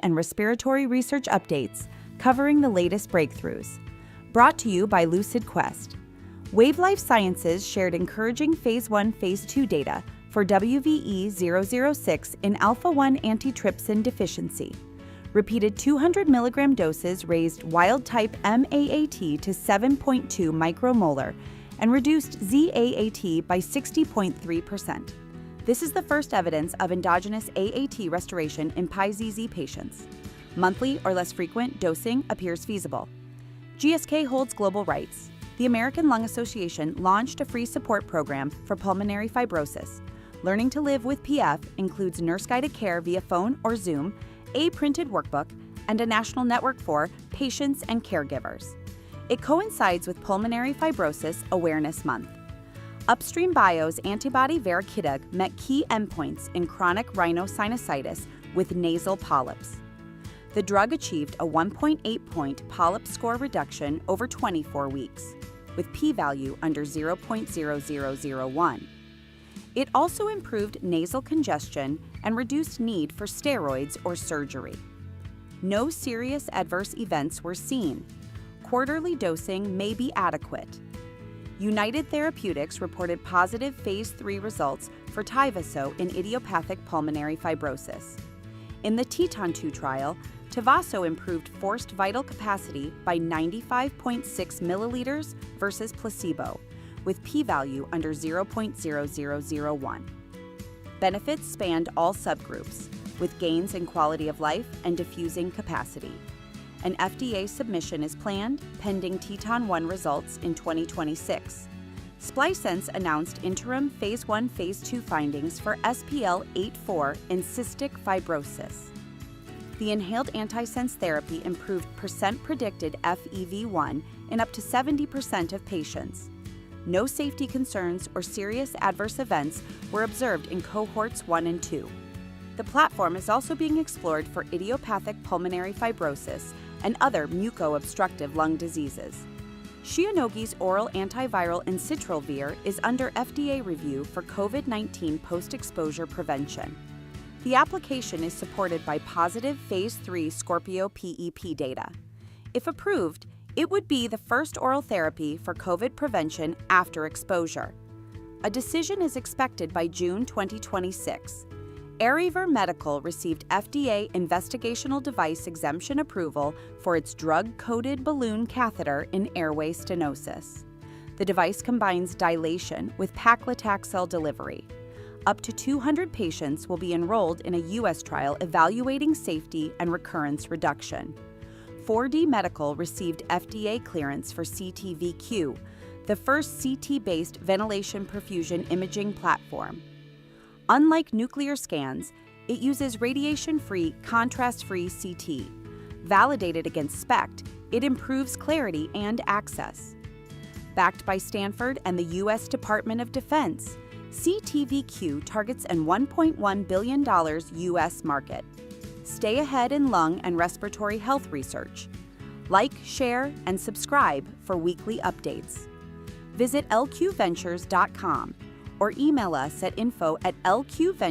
and respiratory research updates covering the latest breakthroughs. Brought to you by Lucid Quest. Wave Life Sciences shared encouraging Phase 1, Phase 2 data for WVE-006 in alpha-1 antitrypsin deficiency. Repeated 200 mg doses raised wild-type MAAT to 7.2 micromolar and reduced ZAAT by 60.3%. This is the first evidence of endogenous AAT restoration in Pi-ZZ patients. Monthly or less frequent dosing appears feasible. GSK holds global rights. The American Lung Association launched a free support program for pulmonary fibrosis. Learning to live with PF includes nurse-guided care via phone or Zoom, a printed workbook, and a national network for patients and caregivers. It coincides with Pulmonary Fibrosis Awareness Month. Upstream Bio's antibody verekitug met key endpoints in chronic rhinosinusitis with nasal polyps. The drug achieved a 1.8-point polyp score reduction over 24 weeks, with p-value under 0.0001. It also improved nasal congestion and reduced need for steroids or surgery. No serious adverse events were seen. Quarterly dosing may be adequate. United Therapeutics reported positive Phase 3 results for Tyvaso in idiopathic pulmonary fibrosis. In the TETON-2 trial, Tyvaso improved forced vital capacity by 95.6 milliliters versus placebo, with p-value under 0.0001. Benefits spanned all subgroups, with gains in quality of life and diffusing capacity. An FDA submission is planned, pending TETON-1 results in 2026. SpliSense announced interim Phase 1, Phase 2 findings for SPL84 in cystic fibrosis. The inhaled antisense therapy improved percent predicted FEV1 in up to 70% of patients. No safety concerns or serious adverse events were observed in cohorts 1 and 2. The platform is also being explored for idiopathic pulmonary fibrosis and other muco-obstructive lung diseases. Shionogi's oral antiviral ensitrelvir is under FDA review for COVID-19 post-exposure prevention. The application is supported by positive Phase 3 Scorpio PEP data. If approved, it would be the first oral therapy for COVID prevention after exposure. A decision is expected by June 2026. Airiver Medical received FDA investigational device exemption approval for its drug-coated balloon catheter in airway stenosis. The device combines dilation with paclitaxel delivery. Up to 200 patients will be enrolled in a U.S. trial evaluating safety and recurrence reduction. 4D Medical received FDA clearance for CT:VQ, the first CT-based ventilation perfusion imaging platform. Unlike nuclear scans, it uses radiation-free, contrast-free CT. Validated against SPECT, it improves clarity and access. Backed by Stanford and the U.S. Department of Defense, CT:VQ targets an $1.1 billion U.S. market. Stay ahead in lung and respiratory health research. Like, share, and subscribe for weekly updates. Visit lqventures.com or email us at info@lqventures.com.